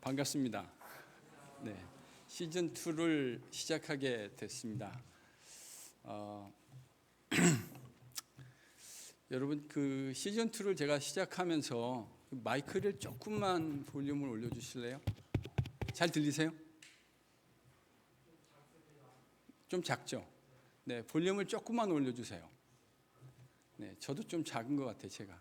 반갑습니다. 네, 시즌 2를 시작하게 됐습니다. 여러분 그 시즌 2를 제가 시작하면서 마이크를 조금만 볼륨을 올려주실래요? 잘 들리세요? 좀 작죠? 네, 볼륨을 조금만 올려주세요. 네, 저도 좀 작은 것 같아요, 제가.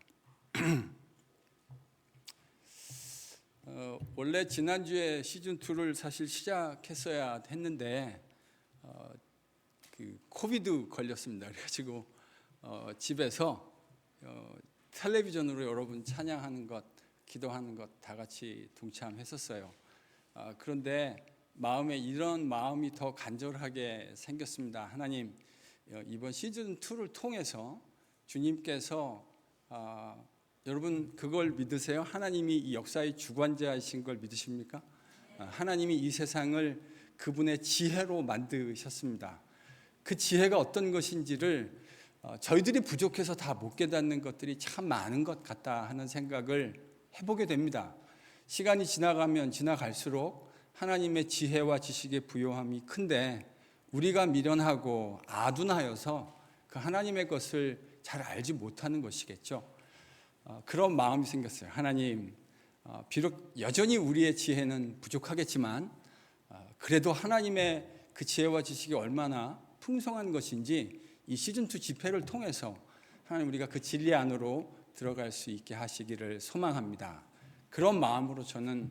원래 지난주에 시즌 2를 사실 시작했어야 했는데 그 코비드 걸렸습니다. 그래가지고 집에서 텔레비전으로 여러분 찬양하는 것, 기도하는 것 다 같이 동참했었어요. 그런데 마음에 이런 마음이 더 간절하게 생겼습니다. 하나님, 이번 시즌 2를 통해서 주님께서 여러분 그걸 믿으세요? 하나님이 이 역사의 주관자이신 걸 믿으십니까? 하나님이 이 세상을 그분의 지혜로 만드셨습니다. 그 지혜가 어떤 것인지를 저희들이 부족해서 다 못 깨닫는 것들이 참 많은 것 같다 하는 생각을 해보게 됩니다. 시간이 지나가면 지나갈수록 하나님의 지혜와 지식의 부요함이 큰데 우리가 미련하고 아둔하여서 그 하나님의 것을 잘 알지 못하는 것이겠죠. 그런 마음이 생겼어요. 하나님, 비록 여전히 우리의 지혜는 부족하겠지만 그래도 하나님의 그 지혜와 지식이 얼마나 풍성한 것인지 이 시즌2 집회를 통해서 하나님 우리가 그 진리 안으로 들어갈 수 있게 하시기를 소망합니다. 그런 마음으로 저는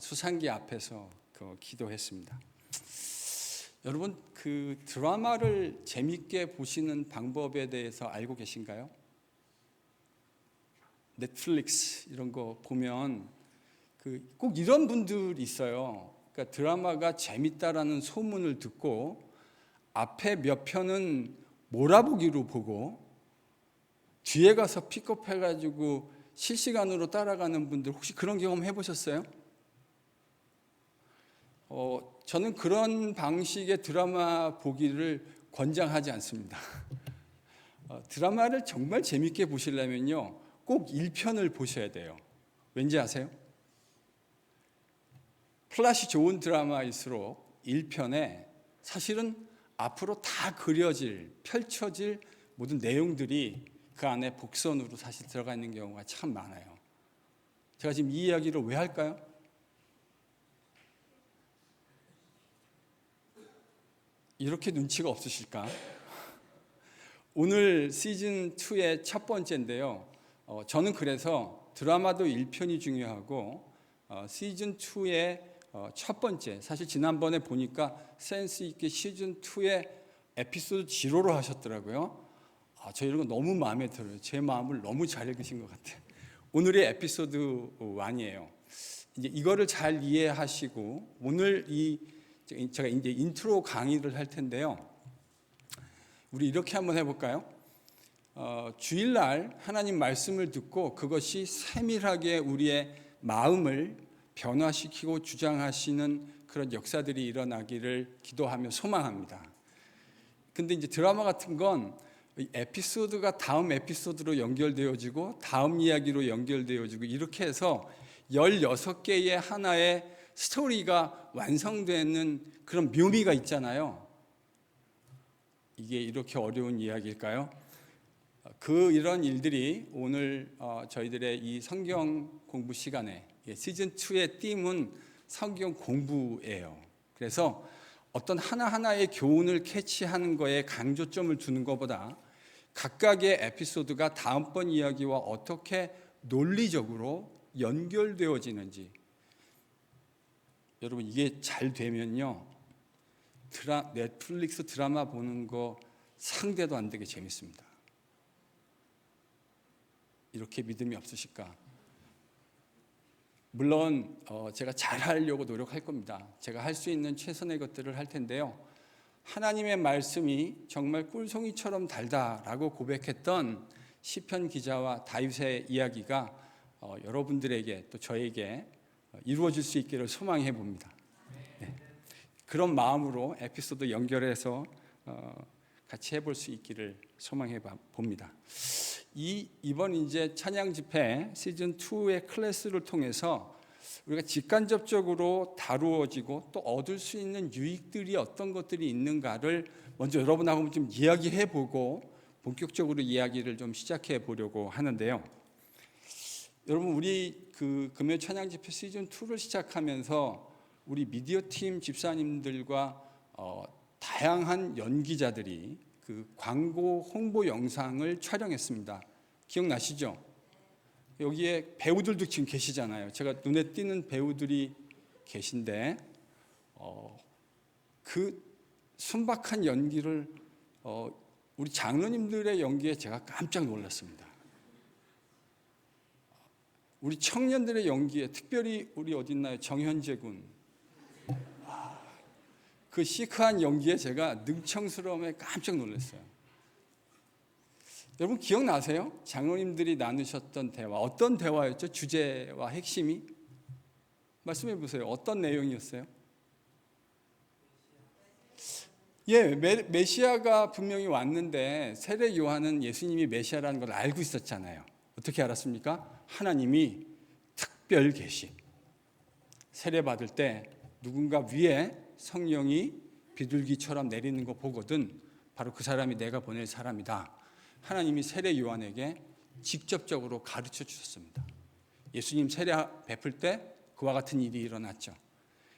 수상기 앞에서 기도했습니다. 여러분 그 드라마를 재밌게 보시는 방법에 대해서 알고 계신가요? 넷플릭스 이런 거 보면 꼭 이런 분들이 있어요. 그러니까 드라마가 재밌다라는 소문을 듣고 앞에 몇 편은 몰아보기로 보고 뒤에 가서 픽업해가지고 실시간으로 따라가는 분들 혹시 그런 경험 해보셨어요? 저는 그런 방식의 드라마 보기를 권장하지 않습니다. 드라마를 정말 재밌게 보시려면요 꼭 1편을 보셔야 돼요. 왠지 아세요? 플롯이 좋은 드라마일수록 1편에 사실은 앞으로 다 그려질, 펼쳐질 모든 내용들이 그 안에 복선으로 사실 들어가 있는 경우가 참 많아요. 제가 지금 이 이야기를 왜 할까요? 이렇게 눈치가 없으실까? 오늘 시즌2의 첫 번째인데요. 저는 그래서 드라마도 1편이 중요하고 시즌2의 첫 번째, 사실 지난번에 보니까 센스 있게 시즌2의 에피소드 지로로 하셨더라고요. 저 이런 거 너무 마음에 들어요. 제 마음을 너무 잘 읽으신 것 같아요. 오늘의 에피소드 1이에요. 이제 이거를 잘 이해하시고 오늘 제가 이제 인트로 강의를 할 텐데요. 우리 이렇게 한번 해볼까요? 주일날 하나님 말씀을 듣고 그것이 세밀하게 우리의 마음을 변화시키고 주장하시는 그런 역사들이 일어나기를 기도하며 소망합니다. 근데 이제 드라마 같은 건 에피소드가 다음 에피소드로 연결되어지고 다음 이야기로 연결되어지고 이렇게 해서 16개의 하나의 스토리가 완성되는 그런 묘미가 있잖아요. 이게 이렇게 어려운 이야기일까요? 이런 일들이 오늘 저희들의 이 성경 공부 시간에 시즌2의 띠은 성경 공부예요. 그래서 어떤 하나하나의 교훈을 캐치하는 거에 강조점을 두는 것보다 각각의 에피소드가 다음번 이야기와 어떻게 논리적으로 연결되어지는지, 여러분 이게 잘 되면요 넷플릭스 드라마 보는 거 상대도 안 되게 재밌습니다. 이렇게 믿음이 없으실까? 물론 제가 잘하려고 노력할 겁니다. 제가 할 수 있는 최선의 것들을 할 텐데요. 하나님의 말씀이 정말 꿀송이처럼 달다라고 고백했던 시편 기자와 다윗의 이야기가 여러분들에게 또 저에게 이루어질 수 있기를 소망해 봅니다. 네. 그런 마음으로 에피소드 연결해서 같이 해볼 수 있기를 소망해 봅니다. 이번 이제 찬양 집회 시즌 2의 클래스를 통해서 우리가 직간접적으로 다루어지고 또 얻을 수 있는 유익들이 어떤 것들이 있는가를 먼저 여러분하고 좀 이야기해 보고 본격적으로 이야기를 좀 시작해 보려고 하는데요. 여러분, 우리 그 금요 찬양 집회 시즌 2를 시작하면서 우리 미디어 팀 집사님들과 다양한 연기자들이 그 광고 홍보 영상을 촬영했습니다. 기억나시죠? 여기에 배우들도 지금 계시잖아요. 제가 눈에 띄는 배우들이 계신데 그 순박한 연기를 우리 장로님들의 연기에 제가 깜짝 놀랐습니다. 우리 청년들의 연기에 특별히 우리 어디 있나요? 정현재 군. 그 시크한 연기에 제가 능청스러움에 깜짝 놀랐어요. 여러분 기억나세요? 장로님들이 나누셨던 대화, 어떤 대화였죠? 주제와 핵심이? 말씀해 보세요. 어떤 내용이었어요? 메시아가 분명히 왔는데 세례 요한은 예수님이 메시아라는 걸 알고 있었잖아요. 어떻게 알았습니까? 하나님이 특별 계시. 세례 받을 때 누군가 위에 성령이 비둘기처럼 내리는 거 보거든 바로 그 사람이 내가 보낼 사람이다. 하나님이 세례 요한에게 직접적으로 가르쳐 주셨습니다. 예수님 세례 베풀 때 그와 같은 일이 일어났죠.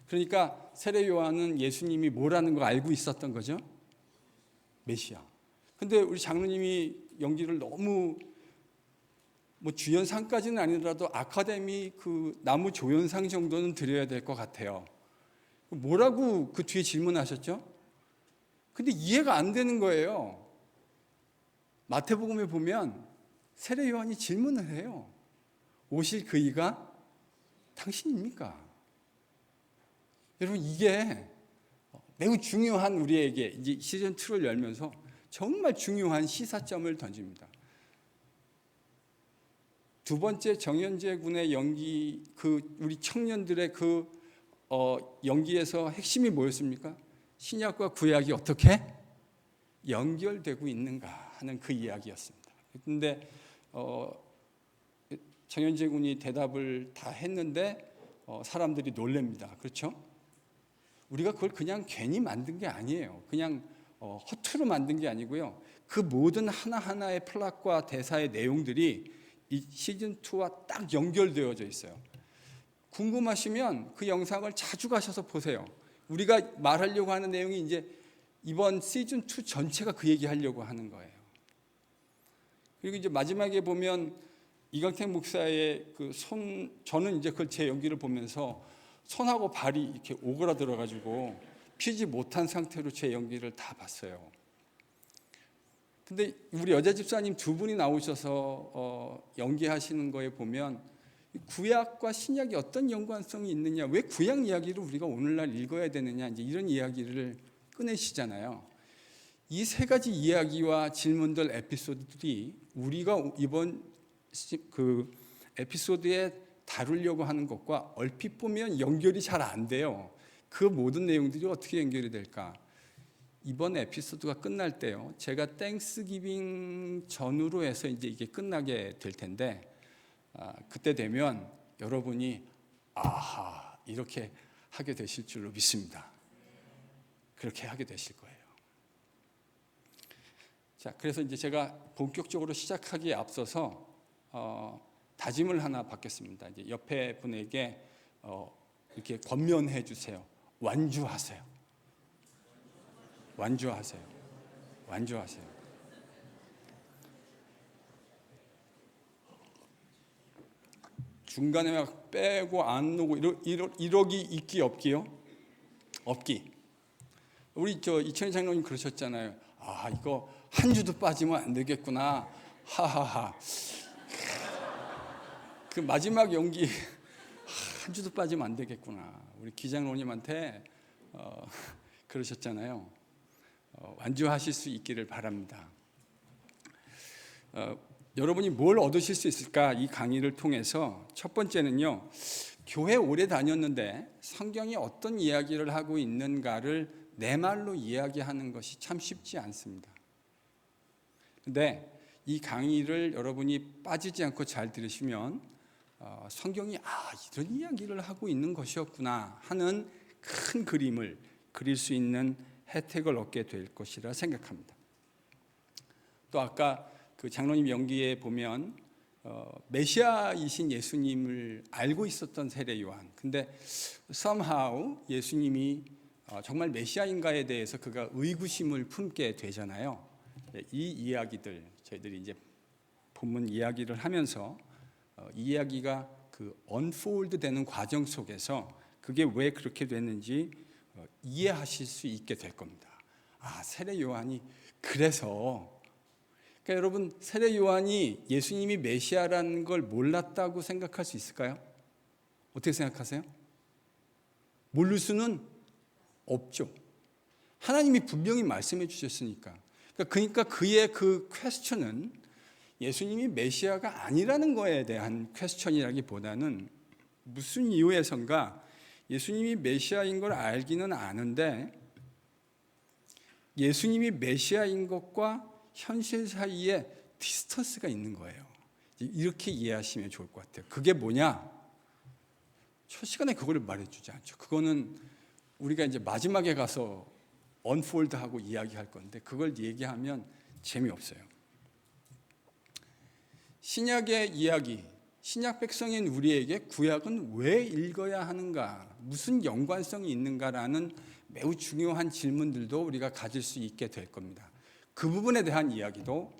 그러니까 세례 요한은 예수님이 뭐라는 걸 알고 있었던 거죠. 메시아. 근데 우리 장로님이 연기를 너무 주연상까지는 아니더라도 아카데미 그 나무 조연상 정도는 드려야 될 것 같아요. 뭐라고 그 뒤에 질문하셨죠? 근데 이해가 안 되는 거예요. 마태복음에 보면 세례 요한이 질문을 해요. 오실 그이가 당신입니까? 여러분 이게 매우 중요한 우리에게 이제 시즌 2를 열면서 정말 중요한 시사점을 던집니다. 두 번째 정현재 군의 연기, 그 우리 청년들의 그 연기에서 핵심이 뭐였습니까? 신약과 구약이 어떻게 연결되고 있는가 하는 그 이야기였습니다. 그런데 정현재 군이 대답을 다 했는데 사람들이 놀랍니다. 그렇죠? 우리가 그걸 그냥 괜히 만든 게 아니에요. 그냥 허투루 만든 게 아니고요. 그 모든 하나하나의 플롯과 대사의 내용들이 이 시즌2와 딱 연결되어져 있어요. 궁금하시면 그 영상을 자주 가셔서 보세요. 우리가 말하려고 하는 내용이 이제 이번 시즌2 전체가 그 얘기하려고 하는 거예요. 그리고 이제 마지막에 보면 이강택 목사의 그 저는 이제 그걸 제 연기를 보면서 손하고 발이 이렇게 오그라들어가지고 피지 못한 상태로 제 연기를 다 봤어요. 근데 우리 여자 집사님 두 분이 나오셔서 연기하시는 거에 보면 구약과 신약이 어떤 연관성이 있느냐, 왜 구약 이야기를 우리가 오늘날 읽어야 되느냐, 이제 이런 이야기를 꺼내시잖아요. 이 세 가지 이야기와 질문들 에피소드들이 우리가 이번 그 에피소드에 다루려고 하는 것과 얼핏 보면 연결이 잘 안 돼요. 그 모든 내용들이 어떻게 연결이 될까? 이번 에피소드가 끝날 때요, 제가 땡스기빙 전후로 해서 이제 이게 끝나게 될 텐데 그때 되면 여러분이 아하 이렇게 하게 되실 줄로 믿습니다. 그렇게 하게 되실 거예요. 자, 그래서 이제 제가 본격적으로 시작하기에 앞서서 다짐을 하나 받겠습니다. 이제 옆에 분에게 이렇게 권면해 주세요. 완주하세요. 완주하세요. 완주하세요. 중간에 막 빼고 안 놓고 이러기 있기 없기요? 없기. 우리 이천희 장로님 그러셨잖아요. 아, 이거 한 주도 빠지면 안 되겠구나. 하하하. 그 마지막 연기 한 주도 빠지면 안 되겠구나. 우리 기장로님한테 그러셨잖아요. 완주하실 수 있기를 바랍니다. 여러분이 뭘 얻으실 수 있을까? 이 강의를 통해서 첫 번째는요, 교회 오래 다녔는데 성경이 어떤 이야기를 하고 있는가를 내 말로 이야기하는 것이 참 쉽지 않습니다. 근데 이 강의를 여러분이 빠지지 않고 잘 들으시면 성경이 이런 이야기를 하고 있는 것이었구나 하는 큰 그림을 그릴 수 있는 혜택을 얻게 될 것이라 생각합니다. 또 아까 그 장로님 연기에 보면 메시아이신 예수님을 알고 있었던 세례 요한. 근데 somehow 예수님이 정말 메시아인가에 대해서 그가 의구심을 품게 되잖아요. 이 이야기들 저희들이 이제 본문 이야기를 하면서 이 이야기가 그 unfold 되는 과정 속에서 그게 왜 그렇게 됐는지 이해하실 수 있게 될 겁니다. 세례 요한이 그래서 그러니까 여러분 세례 요한이 예수님이 메시아라는 걸 몰랐다고 생각할 수 있을까요? 어떻게 생각하세요? 모를 수는 없죠. 하나님이 분명히 말씀해 주셨으니까. 그러니까 그의 그 퀘스천은 예수님이 메시아가 아니라는 거에 대한 퀘스천이라기보다는 무슨 이유에선가 예수님이 메시아인 걸 알기는 아는데 예수님이 메시아인 것과 현실 사이에 디스턴스가 있는 거예요. 이렇게 이해하시면 좋을 것 같아요. 그게 뭐냐? 첫 시간에 그걸 말해주지 않죠. 그거는 우리가 이제 마지막에 가서 언폴드하고 이야기할 건데 그걸 얘기하면 재미없어요. 신약의 이야기, 신약 백성인 우리에게 구약은 왜 읽어야 하는가, 무슨 연관성이 있는가라는 매우 중요한 질문들도 우리가 가질 수 있게 될 겁니다. 그 부분에 대한 이야기도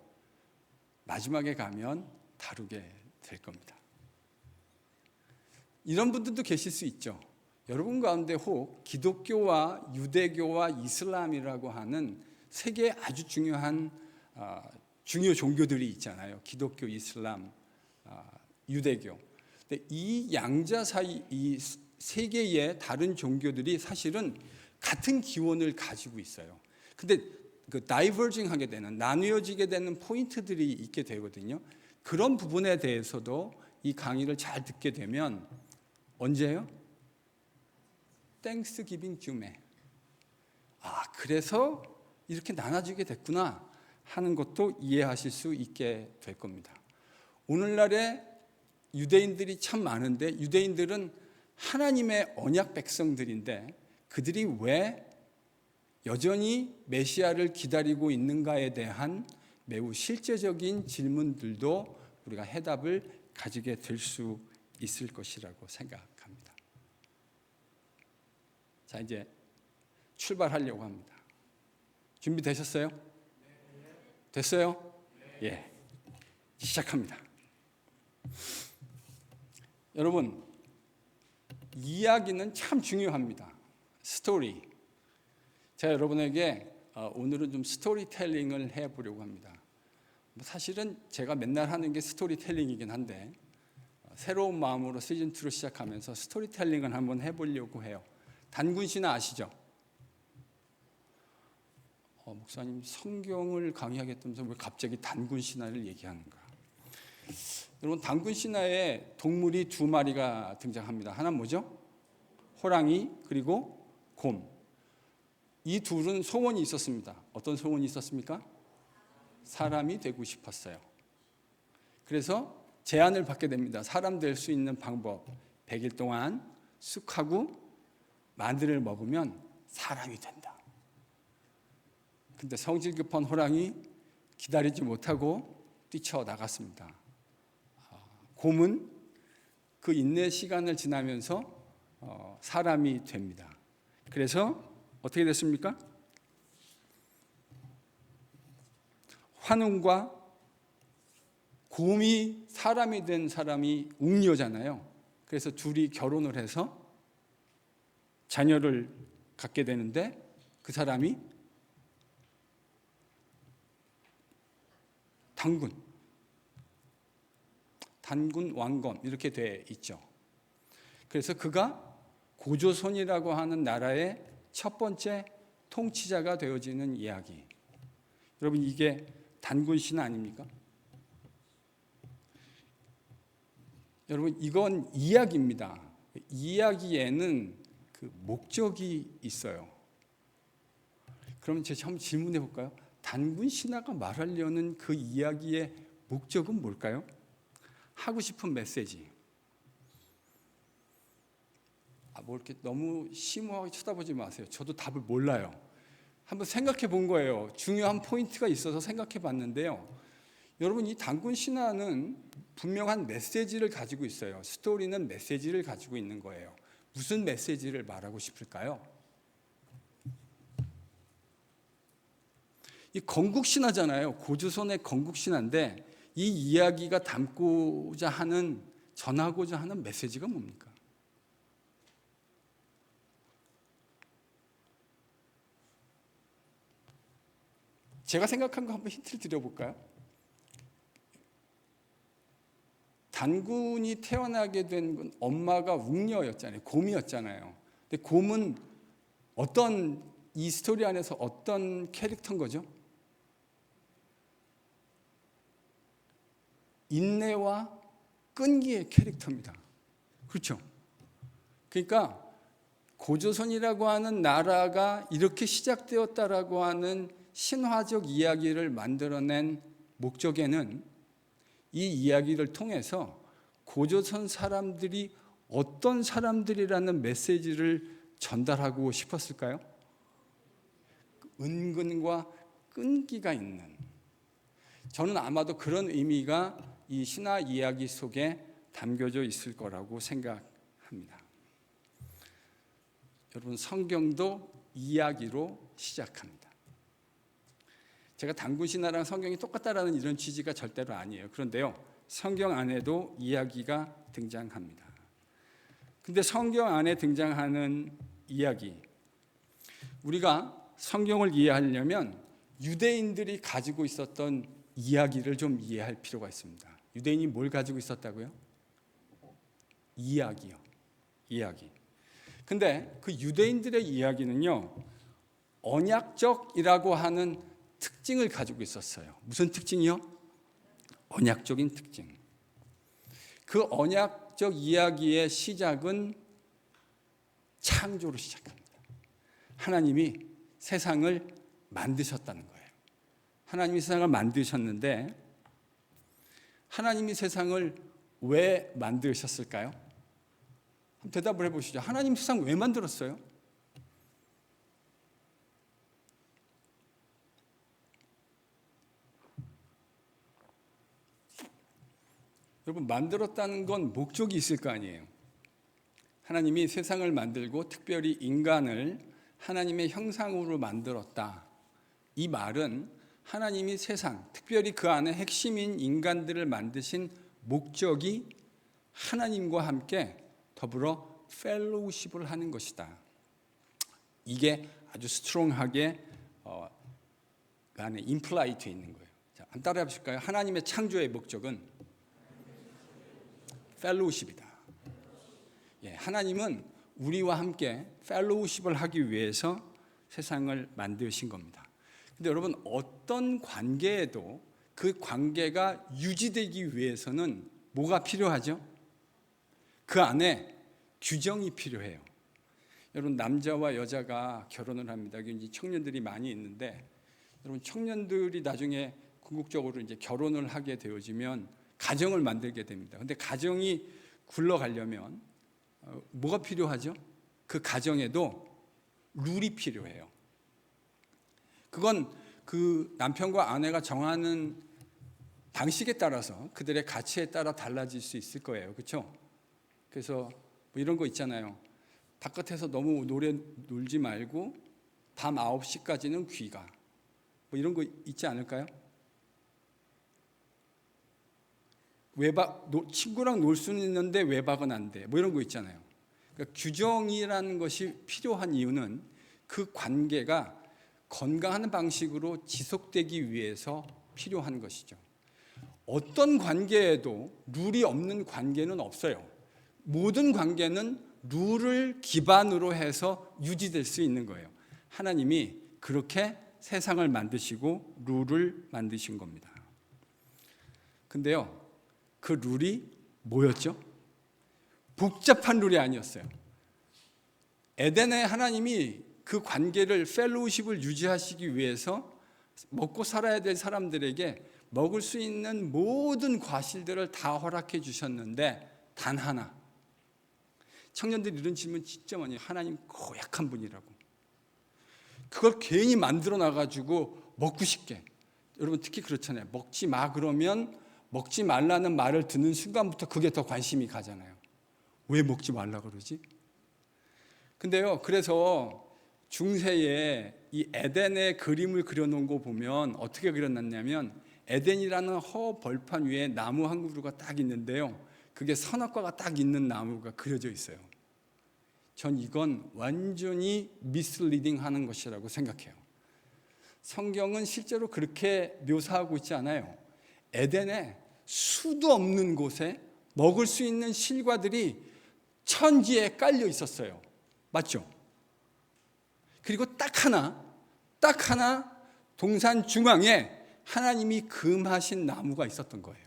마지막에 가면 다루게 될 겁니다. 이런 분들도 계실 수 있죠. 여러분 가운데 혹 기독교와 유대교와 이슬람이라고 하는 세 개의 아주 중요한 중요 종교들이 있잖아요. 기독교, 이슬람, 유대교. 근데 이 양자 사이 이 세 개의 다른 종교들이 사실은 같은 기원을 가지고 있어요. 근데 그 다이버징하게 되는 나뉘어지게 되는 포인트들이 있게 되거든요. 그런 부분에 대해서도 이 강의를 잘 듣게 되면 언제요? 땡스기빙 쯤에 그래서 이렇게 나눠지게 됐구나 하는 것도 이해하실 수 있게 될 겁니다. 오늘날에 유대인들이 참 많은데 유대인들은 하나님의 언약 백성들인데 그들이 왜 여전히 메시아를 기다리고 있는가에 대한 매우 실제적인 질문들도 우리가 해답을 가지게 될 수 있을 것이라고 생각합니다. 자, 이제 출발하려고 합니다. 준비되셨어요? 됐어요? 예. 시작합니다. 여러분, 이야기는 참 중요합니다. 스토리. 제가 여러분에게 오늘은 좀 스토리텔링을 해보려고 합니다. 사실은 제가 맨날 하는 게 스토리텔링이긴 한데 새로운 마음으로 시즌2로 시작하면서 스토리텔링을 한번 해보려고 해요. 단군 신화 아시죠? 목사님 성경을 강의하겠다면서 왜 갑자기 단군 신화를 얘기하는가? 여러분 단군 신화에 동물이 두 마리가 등장합니다. 하나는 뭐죠? 호랑이 그리고 곰. 이 둘은 소원이 있었습니다. 어떤 소원이 있었습니까? 사람이 되고 싶었어요. 그래서 제안을 받게 됩니다. 사람 될 수 있는 방법. 100일 동안 쑥하고 만두를 먹으면 사람이 된다. 근데 성질 급한 호랑이 기다리지 못하고 뛰쳐나갔습니다. 곰은 그 인내 시간을 지나면서 사람이 됩니다. 그래서 어떻게 됐습니까? 환웅과 곰이 사람이 된 사람이 웅녀잖아요. 그래서 둘이 결혼을 해서 자녀를 갖게 되는데 그 사람이 단군 왕검 이렇게 돼 있죠. 그래서 그가 고조선이라고 하는 나라의 첫 번째 통치자가 되어지는 이야기. 여러분 이게 단군 신화 아닙니까? 여러분 이건 이야기입니다. 이야기에는 그 목적이 있어요. 그럼 제가 한번 질문해 볼까요? 단군 신화가 말하려는 그 이야기의 목적은 뭘까요? 하고 싶은 메시지. 뭐 이렇게 너무 심오하게 쳐다보지 마세요. 저도 답을 몰라요. 한번 생각해 본 거예요. 중요한 포인트가 있어서 생각해 봤는데요. 여러분, 이 단군 신화는 분명한 메시지를 가지고 있어요. 스토리는 메시지를 가지고 있는 거예요. 무슨 메시지를 말하고 싶을까요? 이 건국신화잖아요. 고조선의 건국신화인데 이 이야기가 담고자 하는, 전하고자 하는 메시지가 뭡니까? 제가 생각한 거 한번 힌트를 드려볼까요? 단군이 태어나게 된 건 엄마가 웅녀였잖아요. 곰이었잖아요. 근데 곰은 이 스토리 안에서 어떤 캐릭터인 거죠? 인내와 끈기의 캐릭터입니다. 그렇죠? 그러니까 고조선이라고 하는 나라가 이렇게 시작되었다라고 하는 신화적 이야기를 만들어낸 목적에는 이 이야기를 통해서 고조선 사람들이 어떤 사람들이라는 메시지를 전달하고 싶었을까요? 은근과 끈기가 있는, 저는 아마도 그런 의미가 이 신화 이야기 속에 담겨져 있을 거라고 생각합니다. 여러분, 성경도 이야기로 시작합니다. 제가 단군 신화랑 성경이 똑같다라는 이런 취지가 절대로 아니에요. 그런데요, 성경 안에도 이야기가 등장합니다. 근데 성경 안에 등장하는 이야기, 우리가 성경을 이해하려면 유대인들이 가지고 있었던 이야기를 좀 이해할 필요가 있습니다. 유대인이 뭘 가지고 있었다고요? 이야기요. 이야기. 근데 그 유대인들의 이야기는요, 언약적이라고 하는 특징을 가지고 있었어요. 무슨 특징이요? 언약적인 특징. 그 언약적 이야기의 시작은 창조로 시작합니다. 하나님이 세상을 만드셨다는 거예요. 하나님이 세상을 만드셨는데 하나님이 세상을 왜 만드셨을까요? 한번 대답을 해보시죠. 하나님 세상 왜 만들었어요? 여러분, 만들었다는 건 목적이 있을 거 아니에요. 하나님이 세상을 만들고 특별히 인간을 하나님의 형상으로 만들었다. 이 말은 하나님이 세상, 특별히 그 안에 핵심인 인간들을 만드신 목적이 하나님과 함께 더불어 펠로우십을 하는 것이다. 이게 아주 스트롱하게 그 안에 임플라이 되어 있는 거예요. 자, 한번 따라해 보실까요? 하나님의 창조의 목적은 펠로우십이다. 예, 하나님은 우리와 함께 펠로우십을 하기 위해서 세상을 만드신 겁니다. 근데 여러분, 어떤 관계에도 그 관계가 유지되기 위해서는 뭐가 필요하죠? 그 안에 규정이 필요해요. 여러분, 남자와 여자가 결혼을 합니다. 이제 청년들이 많이 있는데, 여러분, 청년들이 나중에 궁극적으로 이제 결혼을 하게 되어지면 가정을 만들게 됩니다. 근데 가정이 굴러가려면 뭐가 필요하죠? 그 가정에도 룰이 필요해요. 그건 그 남편과 아내가 정하는 방식에 따라서 그들의 가치에 따라 달라질 수 있을 거예요. 그렇죠? 그래서 뭐 이런 거 있잖아요. 바깥에서 너무 놀지 말고 밤 9시까지는 귀가. 뭐 이런 거 있지 않을까요? 친구랑 놀 수는 있는데 외박은 안 돼. 뭐 이런 거 있잖아요. 그러니까 규정이라는 것이 필요한 이유는 그 관계가 건강한 방식으로 지속되기 위해서 필요한 것이죠. 어떤 관계에도 룰이 없는 관계는 없어요. 모든 관계는 룰을 기반으로 해서 유지될 수 있는 거예요. 하나님이 그렇게 세상을 만드시고 룰을 만드신 겁니다. 근데요, 그 룰이 뭐였죠? 복잡한 룰이 아니었어요. 에덴에 하나님이 그 관계를 펠로우십을 유지하시기 위해서 먹고 살아야 될 사람들에게 먹을 수 있는 모든 과실들을 다 허락해 주셨는데 단 하나, 청년들이 이런 질문 진짜 많이 해요. 하나님 고약한 분이라고. 그걸 괜히 만들어 놔가지고 먹고 싶게. 여러분 특히 그렇잖아요. 먹지 마 그러면 먹지 말라는 말을 듣는 순간부터 그게 더 관심이 가잖아요. 왜 먹지 말라 그러지? 근데요, 그래서 중세에 이 에덴의 그림을 그려놓은 거 보면 어떻게 그려놨냐면 에덴이라는 허 벌판 위에 나무 한 그루가 딱 있는데요, 그게 선악과가 딱 있는 나무가 그려져 있어요. 전 이건 완전히 미스리딩 하는 것이라고 생각해요. 성경은 실제로 그렇게 묘사하고 있지 않아요. 에덴에 수도 없는 곳에 먹을 수 있는 실과들이 천지에 깔려 있었어요. 맞죠? 그리고 딱 하나 동산 중앙에 하나님이 금하신 나무가 있었던 거예요.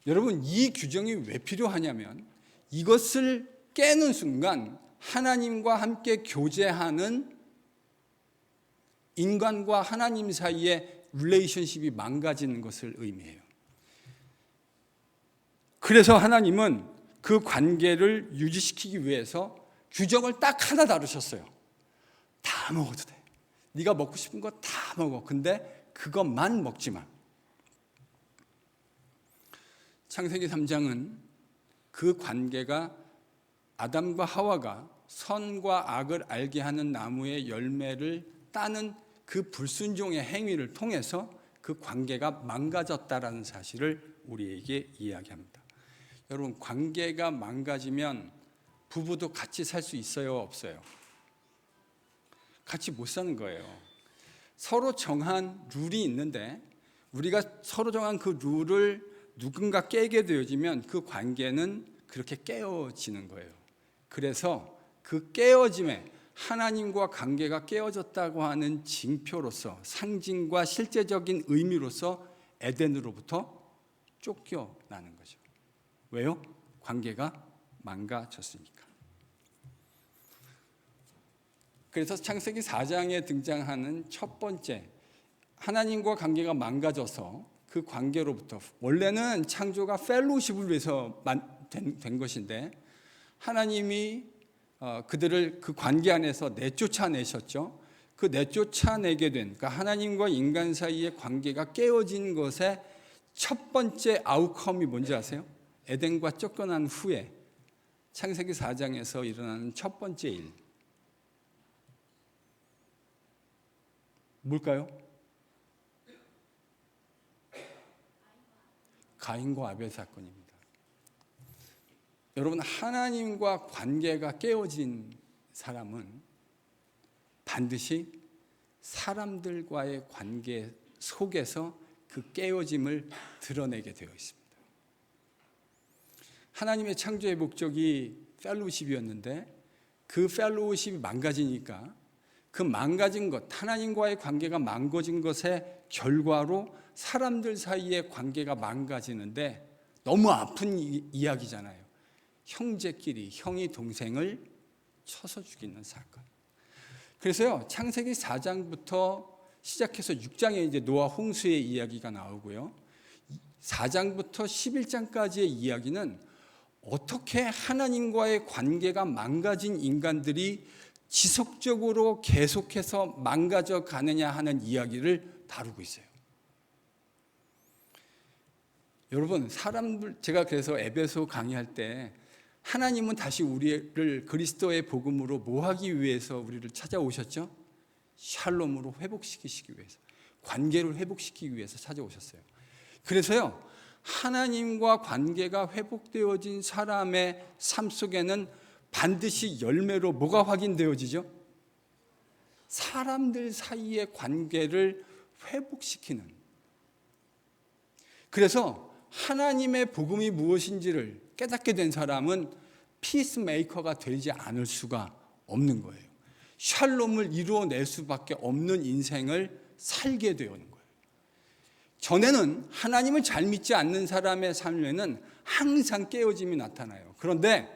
여러분, 이 규정이 왜 필요하냐면 이것을 깨는 순간 하나님과 함께 교제하는 인간과 하나님 사이의 릴레이션십이 망가지는 것을 의미해요. 그래서 하나님은 그 관계를 유지시키기 위해서 규정을 딱 하나 다루셨어요. 다 먹어도 돼. 네가 먹고 싶은 거 다 먹어. 근데 그것만 먹지 마. 창세기 3장은 그 관계가 아담과 하와가 선과 악을 알게 하는 나무의 열매를 따는 그 불순종의 행위를 통해서 그 관계가 망가졌다라는 사실을 우리에게 이야기합니다. 여러분, 관계가 망가지면 부부도 같이 살 수 있어요, 없어요? 같이 못 사는 거예요. 서로 정한 룰이 있는데 우리가 서로 정한 그 룰을 누군가 깨게 되어지면 그 관계는 그렇게 깨어지는 거예요. 그래서 그 깨어짐에 하나님과 관계가 깨어졌다고 하는 징표로서, 상징과 실제적인 의미로서 에덴으로부터 쫓겨나는 거죠. 왜요? 관계가 망가졌으니까. 그래서 창세기 4장에 등장하는 첫 번째, 하나님과 관계가 망가져서 그 관계로부터, 원래는 창조가 펠로십을 위해서 된 것인데 하나님이 그들을 그 관계 안에서 내쫓아내셨죠. 그 내쫓아내게 된, 그러니까 하나님과 인간 사이의 관계가 깨어진 것의 첫 번째 아웃컴이 뭔지 아세요? 에덴과 쫓겨난 후에 창세기 4장에서 일어나는 첫 번째 일, 뭘까요? 가인과 아벨 사건입니다. 여러분, 하나님과 관계가 깨어진 사람은 반드시 사람들과의 관계 속에서 그 깨어짐을 드러내게 되어 있습니다. 하나님의 창조의 목적이 펠로우십이었는데 그 펠로우십이 망가지니까 그 망가진 것, 하나님과의 관계가 망가진 것의 결과로 사람들 사이의 관계가 망가지는데 너무 아픈 이야기잖아요. 형제끼리, 형이 동생을 쳐서 죽이는 사건. 그래서요, 창세기 4장부터 시작해서 6장에 이제 노아 홍수의 이야기가 나오고요, 4장부터 11장까지의 이야기는 어떻게 하나님과의 관계가 망가진 인간들이 지속적으로 계속해서 망가져 가느냐 하는 이야기를 다루고 있어요. 여러분, 제가 그래서 에베소 강의할 때 하나님은 다시 우리를 그리스도의 복음으로 뭐 하기 위해서 우리를 찾아오셨죠? 샬롬으로 회복시키시기 위해서, 관계를 회복시키기 위해서 찾아오셨어요. 그래서요, 하나님과 관계가 회복되어진 사람의 삶 속에는 반드시 열매로 뭐가 확인되어지죠? 사람들 사이의 관계를 회복시키는. 그래서 하나님의 복음이 무엇인지를 깨닫게 된 사람은 피스메이커가 되지 않을 수가 없는 거예요. 샬롬을 이루어낼 수밖에 없는 인생을 살게 되는 거예요. 전에는 하나님을 잘 믿지 않는 사람의 삶에는 항상 깨어짐이 나타나요. 그런데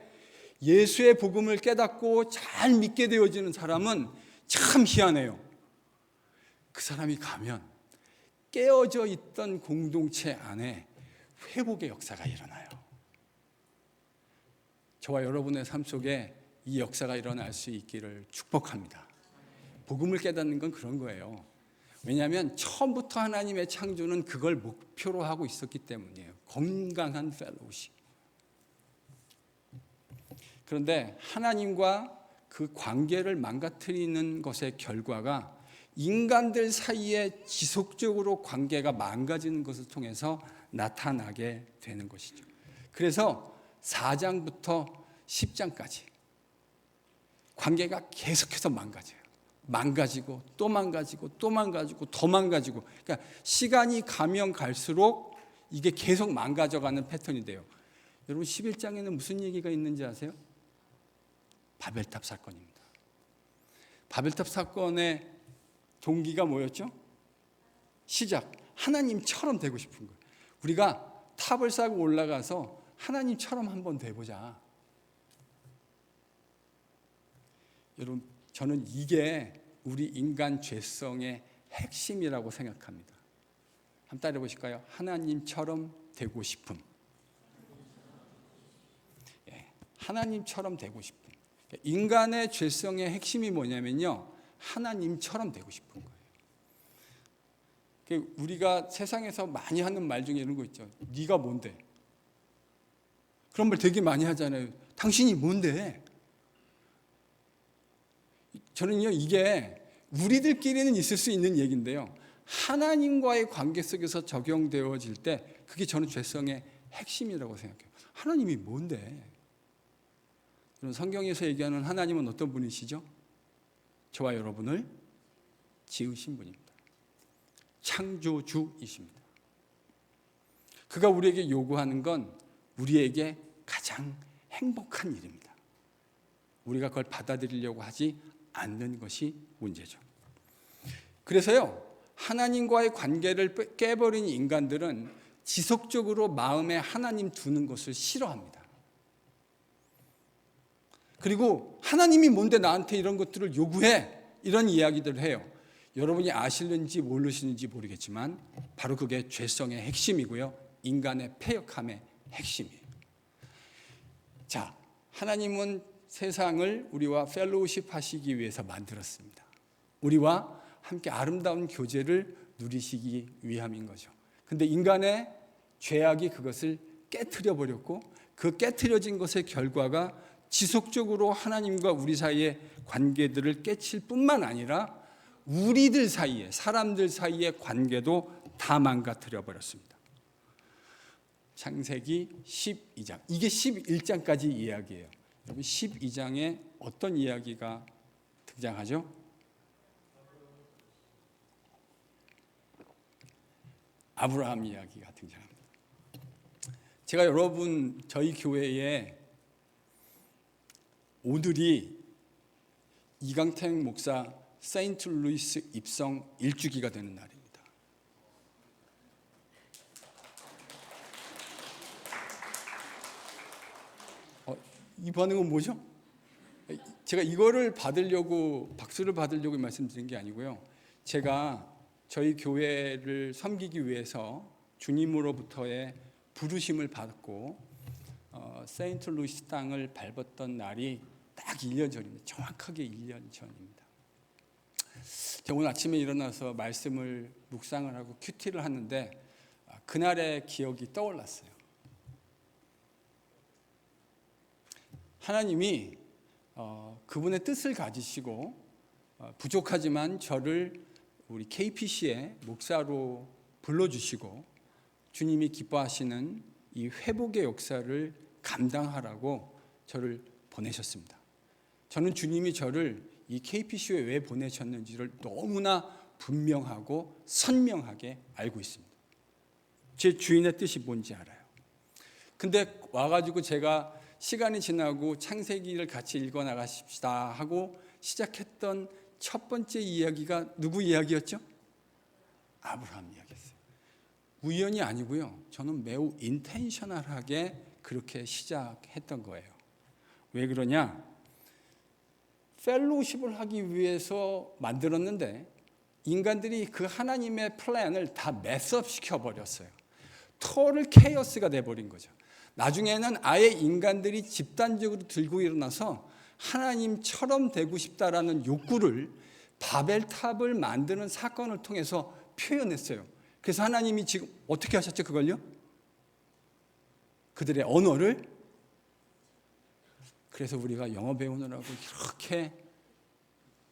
예수의 복음을 깨닫고 잘 믿게 되어지는 사람은 참 희한해요. 그 사람이 가면 깨어져 있던 공동체 안에 회복의 역사가 일어나요. 저와 여러분의 삶 속에 이 역사가 일어날 수 있기를 축복합니다. 복음을 깨닫는 건 그런 거예요. 왜냐하면 처음부터 하나님의 창조는 그걸 목표로 하고 있었기 때문이에요. 건강한 펠로우십. 그런데 하나님과 그 관계를 망가뜨리는 것의 결과가 인간들 사이에 지속적으로 관계가 망가지는 것을 통해서 나타나게 되는 것이죠. 그래서 4장부터 10장까지 관계가 계속해서 망가져요. 망가지고 또 망가지고 또 망가지고 더 망가지고, 그러니까 시간이 가면 갈수록 이게 계속 망가져가는 패턴이 돼요. 여러분 11장에는 무슨 얘기가 있는지 아세요? 바벨탑 사건입니다. 바벨탑 사건의 동기가 뭐였죠? 시작, 하나님처럼 되고 싶은 거예요. 우리가 탑을 쌓고 올라가서 하나님처럼 한번 돼보자. 여러분, 저는 이게 우리 인간 죄성의 핵심이라고 생각합니다. 한번 따라해 보실까요? 하나님처럼 되고 싶음. 하나님처럼 되고 싶음. 인간의 죄성의 핵심이 뭐냐면요, 하나님처럼 되고 싶은 거예요. 우리가 세상에서 많이 하는 말 중에 이런 거 있죠. 네가 뭔데? 그런 말 되게 많이 하잖아요. 당신이 뭔데? 저는요, 이게 우리들끼리는 있을 수 있는 얘기인데요, 하나님과의 관계 속에서 적용되어질 때 그게 저는 죄성의 핵심이라고 생각해요. 하나님이 뭔데? 성경에서 얘기하는 하나님은 어떤 분이시죠? 저와 여러분을 지으신 분입니다. 창조주이십니다. 그가 우리에게 요구하는 건 우리에게 가장 행복한 일입니다. 우리가 그걸 받아들이려고 하지 않는 것이 문제죠. 그래서요, 하나님과의 관계를 깨버린 인간들은 지속적으로 마음에 하나님 두는 것을 싫어합니다. 그리고 하나님이 뭔데 나한테 이런 것들을 요구해? 이런 이야기들을 해요. 여러분이 아시는지 모르시는지 모르겠지만 바로 그게 죄성의 핵심이고요, 인간의 패역함의 핵심이에요. 자, 하나님은 세상을 우리와 펠로우십 하시기 위해서 만들었습니다. 우리와 함께 아름다운 교제를 누리시기 위함인 거죠. 근데 인간의 죄악이 그것을 깨트려 버렸고, 그 깨트려진 것의 결과가 지속적으로 하나님과 우리 사이의 관계들을 깨칠 뿐만 아니라 우리들 사이에, 사람들 사이의 관계도 다 망가뜨려 버렸습니다. 창세기 12장, 이게 11장까지 이야기예요. 여러분 12장에 어떤 이야기가 등장하죠? 아브라함 이야기가 등장합니다. 제가 여러분, 저희 교회에 오늘이 이강택 목사 세인트루이스 입성 1주기가 되는 날입니다. 이 반응은 뭐죠? 제가 이거를 받으려고, 박수를 받으려고 말씀드린 게 아니고요, 제가 저희 교회를 섬기기 위해서 주님으로부터의 부르심을 받고 세인트루이스 땅을 밟았던 날이 딱 1년 전입니다. 정확하게 1년 전입니다. 제가 오늘 아침에 일어나서 말씀을 묵상을 하고 큐티를 하는데 그날의 기억이 떠올랐어요. 하나님이 그분의 뜻을 가지시고 부족하지만 저를 우리 KPC의 목사로 불러주시고 주님이 기뻐하시는 이 회복의 역사를 감당하라고 저를 보내셨습니다. 저는 주님이 저를 이 KPC에 왜 보내셨는지를 너무나 분명하고 선명하게 알고 있습니다. 제 주인의 뜻이 뭔지 알아요. 근데 와가지고 제가 시간이 지나고 창세기를 같이 읽어나가십시다 하고 시작했던 첫 번째 이야기가 누구 이야기였죠? 아브라함 이야기였어요. 우연이 아니고요, 저는 매우 인텐셔널하게 그렇게 시작했던 거예요. 왜 그러냐? 펠로우십을 하기 위해서 만들었는데 인간들이 그 하나님의 플랜을 다 메스업 시켜버렸어요. 토럴 케이오스가 돼버린 거죠. 나중에는 아예 인간들이 집단적으로 들고 일어나서 하나님처럼 되고 싶다라는 욕구를 바벨탑을 만드는 사건을 통해서 표현했어요. 그래서 하나님이 지금 어떻게 하셨죠? 그걸요? 그들의 언어를, 그래서 우리가 영어 배우느라고 이렇게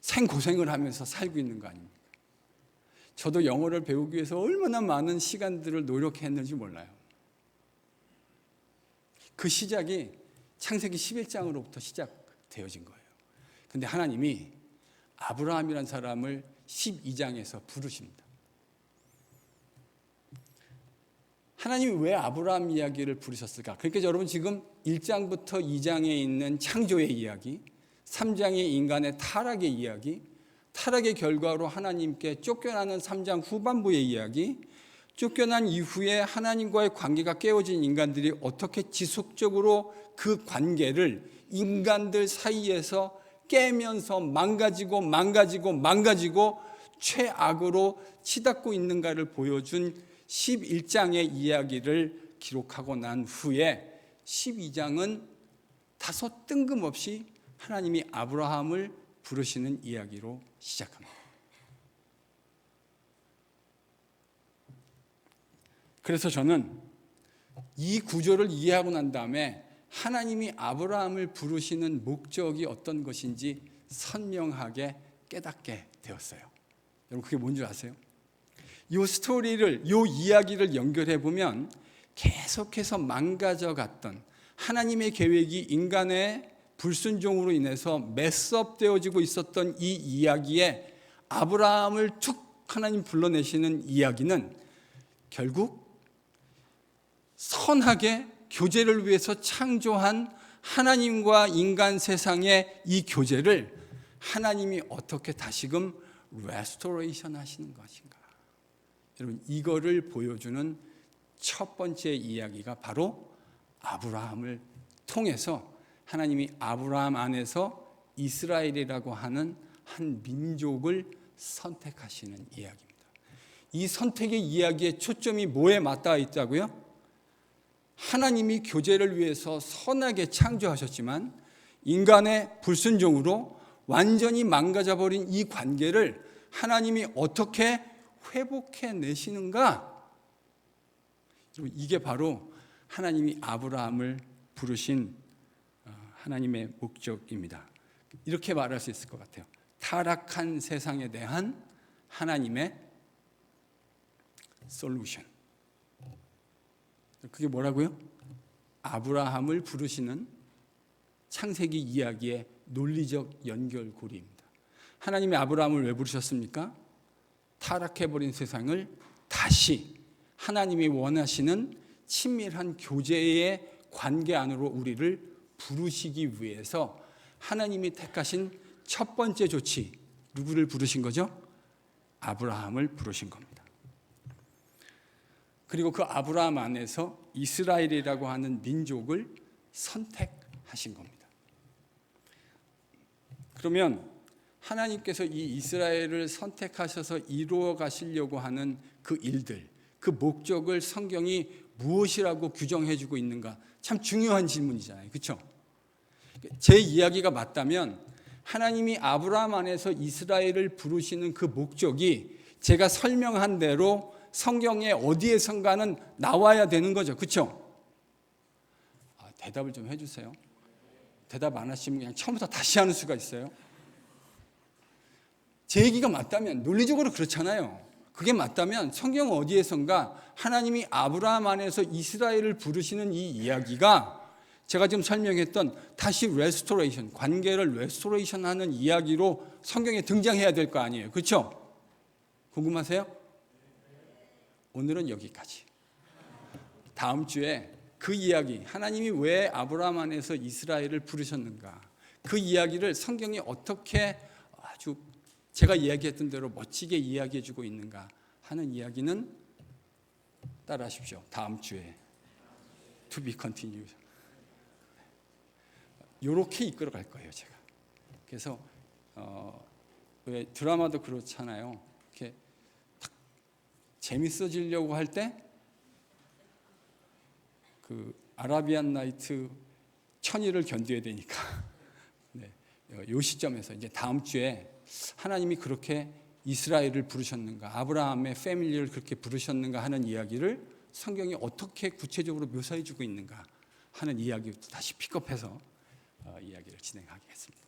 생고생을 하면서 살고 있는 거 아닙니까? 저도 영어를 배우기 위해서 얼마나 많은 시간들을 노력했는지 몰라요. 그 시작이 창세기 11장으로부터 시작되어진 거예요. 근데 하나님이 아브라함이라는 사람을 12장에서 부르십니다. 하나님이 왜 아브라함 이야기를 부르셨을까? 그러니까 여러분 지금 1장부터 2장에 있는 창조의 이야기, 3장의 인간의 타락의 이야기, 타락의 결과로 하나님께 쫓겨나는 3장 후반부의 이야기, 쫓겨난 이후에 하나님과의 관계가 깨어진 인간들이 어떻게 지속적으로 그 관계를 인간들 사이에서 깨면서 망가지고 최악으로 치닫고 있는가를 보여준 11장의 이야기를 기록하고 난 후에 12장은 다소 뜬금없이 하나님이 아브라함을 부르시는 이야기로 시작합니다. 그래서 저는 이 구조를 이해하고 난 다음에 하나님이 아브라함을 부르시는 목적이 어떤 것인지 선명하게 깨닫게 되었어요. 여러분 그게 뭔지 아세요? 이 스토리를, 이 이야기를 연결해 보면 계속해서 망가져갔던 하나님의 계획이 인간의 불순종으로 인해서 메스업되어지고 있었던 이 이야기에 아브라함을 툭 하나님 불러내시는 이야기는 결국 선하게 교제를 위해서 창조한 하나님과 인간 세상의 이 교제를 하나님이 어떻게 다시금 레스토레이션 하시는 것인가. 여러분 이거를 보여주는 첫 번째 이야기가 바로 아브라함을 통해서 하나님이 아브라함 안에서 이스라엘이라고 하는 한 민족을 선택하시는 이야기입니다. 이 선택의 이야기의 초점이 뭐에 맞닿아 있다고요? 하나님이 교제를 위해서 선하게 창조하셨지만 인간의 불순종으로 완전히 망가져버린 이 관계를 하나님이 어떻게 회복해 내시는가? 이게 바로 하나님이 아브라함을 부르신 하나님의 목적입니다. 이렇게 말할 수 있을 것 같아요. 타락한 세상에 대한 하나님의 솔루션. 그게 뭐라고요? 아브라함을 부르시는 창세기 이야기의 논리적 연결고리입니다. 하나님이 아브라함을 왜 부르셨습니까? 타락해버린 세상을 다시 하나님이 원하시는 친밀한 교제의 관계 안으로 우리를 부르시기 위해서 하나님이 택하신 첫 번째 조치, 누구를 부르신 거죠? 아브라함을 부르신 겁니다. 그리고 그 아브라함 안에서 이스라엘이라고 하는 민족을 선택하신 겁니다. 그러면 하나님께서 이 이스라엘을 선택하셔서 이루어 가시려고 하는 그 일들, 그 목적을 성경이 무엇이라고 규정해 주고 있는가? 참 중요한 질문이잖아요. 그렇죠? 제 이야기가 맞다면 하나님이 아브라함 안에서 이스라엘을 부르시는 그 목적이 제가 설명한 대로 성경의 어디에선가는 나와야 되는 거죠. 그렇죠? 대답을 좀 해주세요. 대답 안 하시면 그냥 처음부터 다시 하는 수가 있어요. 제 얘기가 맞다면 논리적으로 그렇잖아요. 그게 맞다면 성경 어디에선가 하나님이 아브라함 안에서 이스라엘을 부르시는 이 이야기가 제가 지금 설명했던 다시 레스토레이션, 관계를 레스토레이션하는 이야기로 성경에 등장해야 될 거 아니에요. 그렇죠? 궁금하세요? 오늘은 여기까지. 다음 주에 그 이야기, 하나님이 왜 아브라함 안에서 이스라엘을 부르셨는가, 그 이야기를 성경이 어떻게 아주 제가 이야기했던 대로 멋지게 이야기해 주고 있는가 하는 이야기는 따라하십시오. 다음 주에 To be continued. 이렇게 이끌어 갈 거예요, 제가. 그래서 왜 드라마도 그렇잖아요. 이렇게 재밌어지려고 할 때 그 아라비안 나이트 천일을 견뎌야 되니까 네, 이 시점에서 이제 다음 주에 하나님이 그렇게 이스라엘을 부르셨는가, 아브라함의 패밀리를 그렇게 부르셨는가 하는 이야기를 성경이 어떻게 구체적으로 묘사해주고 있는가 하는 이야기부터 다시 픽업해서 이야기를 진행하겠습니다.